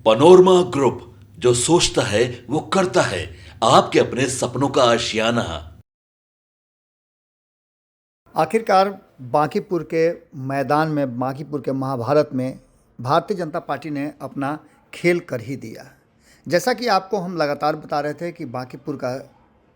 Panorama group, जो सोचता है वो करता है। आपके अपने सपनों का आशियाना। आखिरकार बांकीपुर के मैदान में, बांकीपुर के महाभारत में भारतीय जनता पार्टी ने अपना खेल कर ही दिया। जैसा कि आपको हम लगातार बता रहे थे कि बांकीपुर का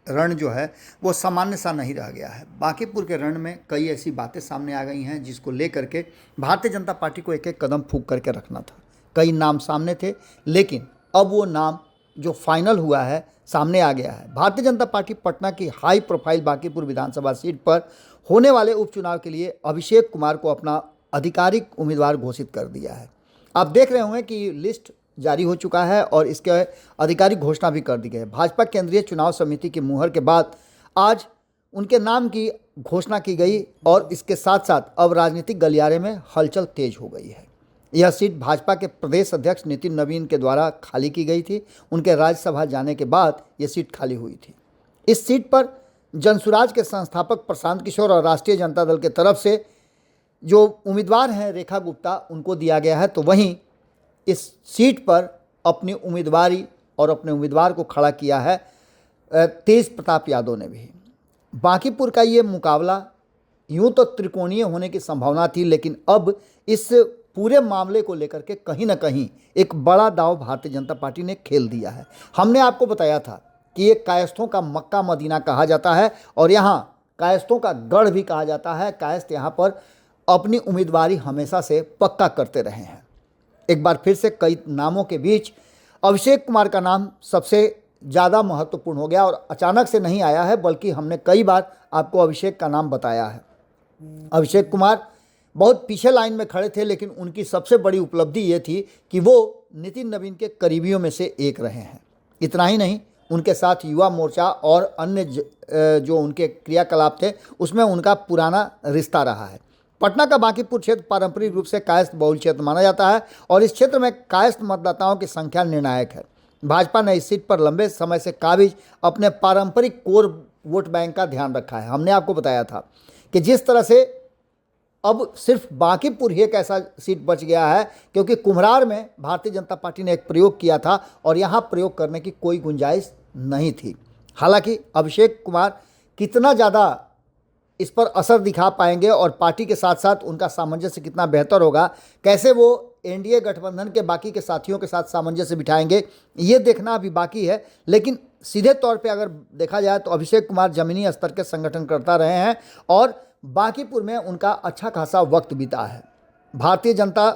रण जो है वो सामान्य सा नहीं रह गया है। बांकीपुर के रण में कई ऐसी बातें सामने आ गई हैं जिसको लेकर के भारतीय जनता पार्टी को एक एक कदम फूंक करके रखना था। कई नाम सामने थे, लेकिन अब वो नाम जो फाइनल हुआ है सामने आ गया है। भारतीय जनता पार्टी पटना की हाई प्रोफाइल बांकीपुर विधानसभा सीट पर होने वाले उपचुनाव के लिए अभिषेक कुमार को अपना आधिकारिक उम्मीदवार घोषित कर दिया है। आप देख रहे होंगे कि लिस्ट जारी हो चुका है और इसके आधिकारिक घोषणा भी कर दी गई है। भाजपा केंद्रीय चुनाव समिति की मुहर के बाद आज उनके नाम की घोषणा की गई और इसके साथ साथ अब राजनीतिक गलियारे में हलचल तेज हो गई है। यह सीट भाजपा के प्रदेश अध्यक्ष नितिन नवीन के द्वारा खाली की गई थी। उनके राज्यसभा जाने के बाद यह सीट खाली हुई थी। इस सीट पर जनसुराज के संस्थापक प्रशांत किशोर और राष्ट्रीय जनता दल के तरफ से जो उम्मीदवार हैं रेखा गुप्ता, उनको दिया गया है। तो वहीं इस सीट पर अपनी उम्मीदवारी और अपने उम्मीदवार को खड़ा किया है तेज प्रताप यादव ने भी। बांकीपुर का ये मुकाबला यूं तो त्रिकोणीय होने की संभावना थी, लेकिन अब इस पूरे मामले को लेकर के कहीं ना कहीं एक बड़ा दांव भारतीय जनता पार्टी ने खेल दिया है। हमने आपको बताया था कि ये कायस्थों का मक्का मदीना कहा जाता है और यहाँ कायस्थों का गढ़ भी कहा जाता है। कायस्थ यहाँ पर अपनी उम्मीदवारी हमेशा से पक्का करते रहे हैं। एक बार फिर से कई नामों के बीच अभिषेक कुमार का नाम सबसे ज़्यादा महत्वपूर्ण हो गया और अचानक से नहीं आया है, बल्कि हमने कई बार आपको अभिषेक का नाम बताया है। अभिषेक कुमार बहुत पीछे लाइन में खड़े थे, लेकिन उनकी सबसे बड़ी उपलब्धि ये थी कि वो नितिन नवीन के करीबियों में से एक रहे हैं। इतना ही नहीं, उनके साथ युवा मोर्चा और अन्य जो उनके क्रियाकलाप थे उसमें उनका पुराना रिश्ता रहा है। पटना का बांकीपुर क्षेत्र पारंपरिक रूप से कायस्थ बहुल क्षेत्र माना जाता है और इस क्षेत्र में कायस्थ मतदाताओं की संख्या निर्णायक है। भाजपा ने इस सीट पर लंबे समय से काबिज अपने पारंपरिक कोर वोट बैंक का ध्यान रखा है। हमने आपको बताया था कि जिस तरह से अब सिर्फ बांकीपुर ही एक ऐसा सीट बच गया है, क्योंकि कुम्हरार में भारतीय जनता पार्टी ने एक प्रयोग किया था और यहाँ प्रयोग करने की कोई गुंजाइश नहीं थी। हालांकि अभिषेक कुमार कितना ज़्यादा इस पर असर दिखा पाएंगे और पार्टी के साथ साथ उनका सामंजस्य कितना बेहतर होगा, कैसे वो एनडीए गठबंधन के बाकी के साथियों के साथ सामंजस्य बिठाएंगे, ये देखना अभी बाकी है। लेकिन सीधे तौर पे अगर देखा जाए तो अभिषेक कुमार ज़मीनी स्तर के संगठन करता रहे हैं और बांकीपुर में उनका अच्छा खासा वक्त बीता है। भारतीय जनता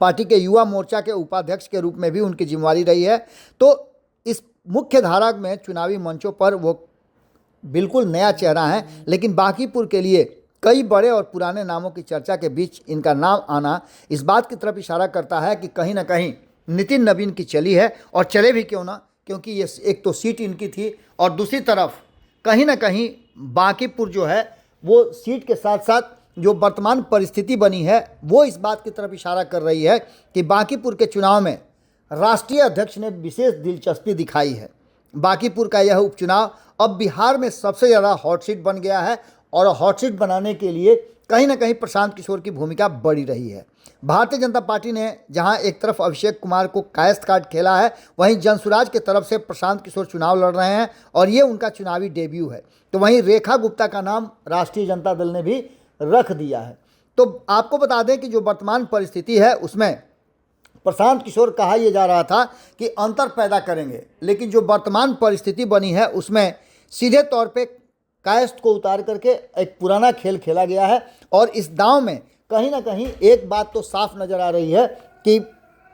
पार्टी के युवा मोर्चा के उपाध्यक्ष के रूप में भी उनकी जिम्मेवारी रही है। तो इस मुख्य धारा में चुनावी मंचों पर वो बिल्कुल नया चेहरा है, लेकिन बांकीपुर के लिए कई बड़े और पुराने नामों की चर्चा के बीच इनका नाम आना इस बात की तरफ इशारा करता है कि कहीं ना कहीं नितिन नवीन की चली है। और चले भी क्यों ना, क्योंकि ये एक तो सीट इनकी थी और दूसरी तरफ कहीं ना कहीं बांकीपुर जो है वो सीट के साथ साथ जो वर्तमान परिस्थिति बनी है वो इस बात की तरफ इशारा कर रही है कि बांकीपुर के चुनाव में राष्ट्रीय अध्यक्ष ने विशेष दिलचस्पी दिखाई है। बांकीपुर का यह उपचुनाव अब बिहार में सबसे ज़्यादा हॉट सीट बन गया है और हॉट सीट बनाने के लिए कहीं ना कहीं प्रशांत किशोर की भूमिका बड़ी रही है। भारतीय जनता पार्टी ने जहां एक तरफ अभिषेक कुमार को कायस्थ कार्ड खेला है, वहीं जनसुराज के तरफ से प्रशांत किशोर चुनाव लड़ रहे हैं और ये उनका चुनावी डेब्यू है। तो वहीं रेखा गुप्ता का नाम राष्ट्रीय जनता दल ने भी रख दिया है। तो आपको बता दें कि जो वर्तमान परिस्थिति है उसमें प्रशांत किशोर कहा यह जा रहा था कि अंतर पैदा करेंगे, लेकिन जो वर्तमान परिस्थिति बनी है उसमें सीधे तौर पे कायस्थ को उतार करके एक पुराना खेल खेला गया है। और इस दांव में कहीं ना कहीं एक बात तो साफ नज़र आ रही है कि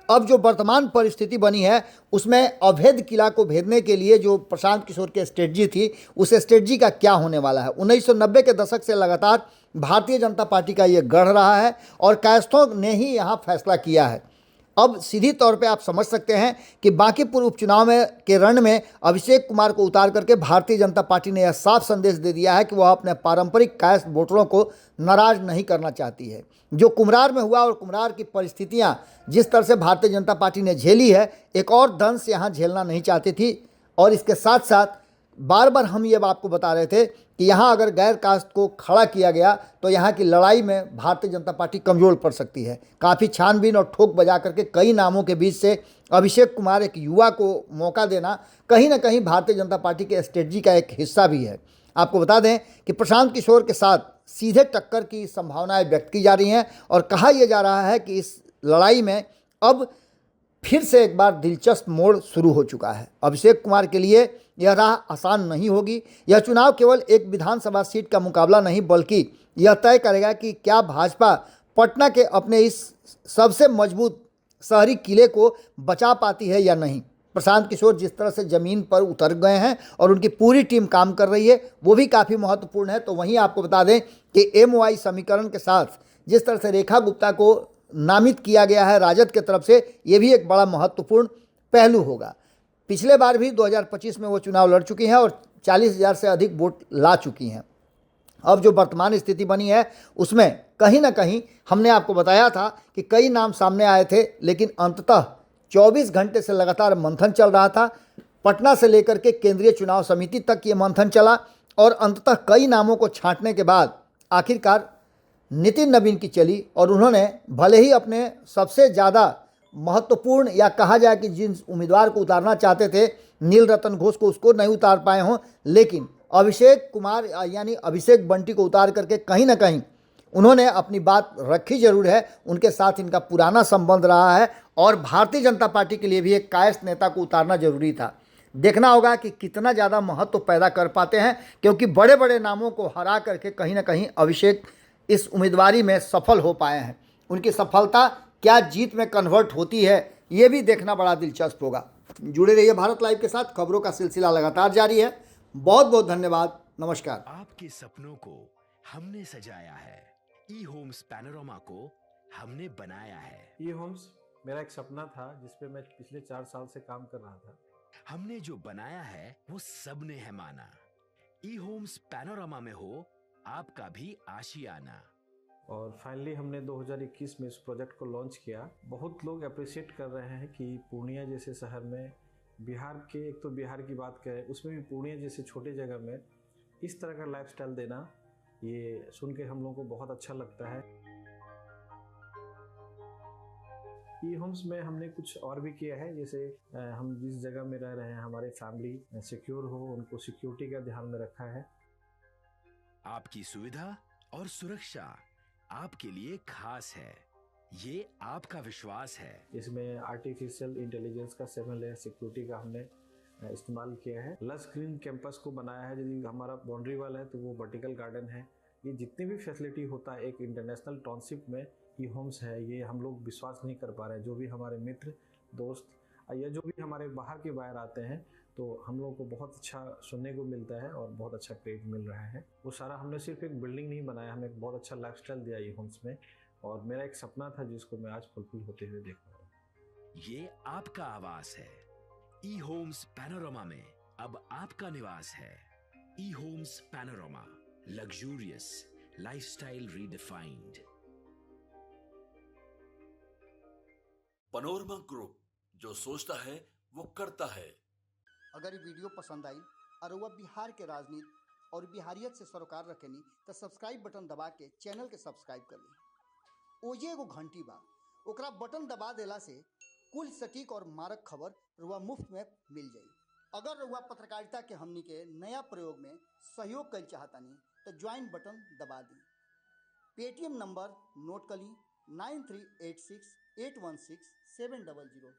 अब जो वर्तमान परिस्थिति बनी है उसमें अभेद किला को भेदने के लिए जो प्रशांत किशोर की स्ट्रेटजी थी, उस स्ट्रेटजी का क्या होने वाला है। 1990 के दशक से लगातार भारतीय जनता पार्टी का ये गढ़ रहा है और कायस्थों ने ही यहाँ फैसला किया है। अब सीधी तौर पे आप समझ सकते हैं कि बांकीपुर उपचुनाव में के रण में अभिषेक कुमार को उतार करके भारतीय जनता पार्टी ने यह साफ संदेश दे दिया है कि वह अपने पारंपरिक कायस्थ वोटरों को नाराज नहीं करना चाहती है। जो कुम्हरार में हुआ और कुम्हरार की परिस्थितियां जिस तरह से भारतीय जनता पार्टी ने झेली है, एक और दंश यहाँ झेलना नहीं चाहती थी। और इसके साथ साथ बार बार हम ये आपको बता रहे थे कि यहाँ अगर गैर कास्ट को खड़ा किया गया तो यहाँ की लड़ाई में भारतीय जनता पार्टी कमज़ोर पड़ सकती है। काफ़ी छानबीन और ठोक बजा करके कई नामों के बीच से अभिषेक कुमार एक युवा को मौका देना कहीं ना कहीं भारतीय जनता पार्टी के स्ट्रेटजी का एक हिस्सा भी है। आपको बता दें कि प्रशांत किशोर के साथ सीधे टक्कर की संभावनाएं व्यक्त की जा रही हैं और कहा यह जा रहा है कि इस लड़ाई में अब फिर से एक बार दिलचस्प मोड़ शुरू हो चुका है। अभिषेक कुमार के लिए यह राह आसान नहीं होगी। यह चुनाव केवल एक विधानसभा सीट का मुकाबला नहीं बल्कि यह तय करेगा कि क्या भाजपा पटना के अपने इस सबसे मजबूत शहरी किले को बचा पाती है या नहीं। प्रशांत किशोर जिस तरह से ज़मीन पर उतर गए हैं और उनकी पूरी टीम काम कर रही है वो भी काफ़ी महत्वपूर्ण है। तो वहीं आपको बता दें कि MOI समीकरण के साथ जिस तरह से रेखा गुप्ता को नामित किया गया है राजद के तरफ से, ये भी एक बड़ा महत्वपूर्ण पहलू होगा। पिछले बार भी 2025 में वो चुनाव लड़ चुकी हैं और 40,000 से अधिक वोट ला चुकी हैं। अब जो वर्तमान स्थिति बनी है उसमें कहीं ना कहीं हमने आपको बताया था कि कई नाम सामने आए थे, लेकिन अंततः 24 घंटे से लगातार मंथन चल रहा था। पटना से लेकर के केंद्रीय चुनाव समिति तक ये मंथन चला और अंततः कई नामों को छांटने के बाद आखिरकार नितिन नवीन की चली और उन्होंने भले ही अपने सबसे ज़्यादा महत्वपूर्ण या कहा जाए कि जिन उम्मीदवार को उतारना चाहते थे नील रतन घोष को, उसको नहीं उतार पाए हों, लेकिन अभिषेक कुमार यानी अभिषेक बंटी को उतार करके कहीं ना कहीं उन्होंने अपनी बात रखी जरूर है। उनके साथ इनका पुराना संबंध रहा है और भारतीय जनता पार्टी के लिए भी एक कायस्थ नेता को उतारना जरूरी था। देखना होगा कि कितना ज़्यादा महत्व पैदा कर पाते हैं, क्योंकि बड़े बड़े नामों को हरा करके कहीं ना कहीं अभिषेक इस उम्मीदवारी में सफल हो पाए हैं। उनकी सफलता क्या जीत में कन्वर्ट होती है, ये भी देखना बड़ा दिलचस्प होगा। जुड़े रहिए भारत लाइव के साथ, खबरों का सिलसिला लगातार जारी है। बहुत बहुत धन्यवाद, नमस्कार। आपके सपनों को हमने सजाया है, ई होम्स पैनोरामा को हमने बनाया है। ई होम्स मेरा एक सपना था जिस पे मैं पिछले 4 साल से काम कर रहा था। हमने जो बनाया है वो सबने है माना। ई होम्स पैनोरामा में हो आपका भी आशियाना। और फाइनली हमने 2021 में इस प्रोजेक्ट को लॉन्च किया। बहुत लोग अप्रिशिएट कर रहे हैं कि पूर्णिया जैसे शहर में, बिहार के, एक तो बिहार की बात करें उसमें भी पूर्णिया जैसे छोटे जगह में इस तरह का लाइफस्टाइल देना, ये सुन के हम लोगों को बहुत अच्छा लगता है। ई होम्स में हमने कुछ और भी किया है, जैसे हम जिस जगह में रह रहे हैं हमारे फैमिली सिक्योर हो, उनको सिक्योरिटी का ध्यान में रखा है। आपकी सुविधा और सुरक्षा आपके लिए खास है, ये आपका विश्वास है। इसमें आर्टिफिशियल इंटेलिजेंस का 7 लेयर सिक्योरिटी का हमने इस्तेमाल किया है। लस ग्रीन कैंपस को बनाया है। यदि हमारा बाउंड्री वाल है तो वो वर्टिकल गार्डन है। ये जितनी भी फैसिलिटी होता है एक इंटरनेशनल टाउनशिप में ई होम्स है, ये हम लोग विश्वास नहीं कर पा रहे हैं। जो भी हमारे मित्र दोस्त या जो भी हमारे बाहर के बाहर आते हैं तो हम लोगों को बहुत अच्छा सुनने को मिलता है और बहुत अच्छा क्रेडिट मिल रहा है। वो सारा हमने सिर्फ एक बिल्डिंग नहीं बनाया, हमें एक बहुत अच्छा लाइफस्टाइल दिया ई होम्स में, और मेरा एक सपना था जिसको मैं आज फुलफिल होते हुए देख रहा हूँ। ये आपका आवास है। ई होम्स पैनोरामा में अब आपका निवास है। E homes Panorama, luxurious lifestyle redefined. Panorama group, जो सोचता है वो करता है। अगर ये वीडियो पसंद आई और वह बिहार के राजनीति और बिहारियत से सरोकार रखेनी तो सब्सक्राइब बटन दबा के चैनल के सब्सक्राइब कर ली। ओजे एगो घंटी बा, ओकरा बटन दबा देला से कुल सटीक और मारक खबर रुआ मुफ्त में मिल जाई। अगर रुआ पत्रकारिता के हमनी के नया प्रयोग में सहयोग कर चाहतानी तो ज्वाइन बटन दबा दी। पेटीएम नंबर नोट कर ली 9386816700।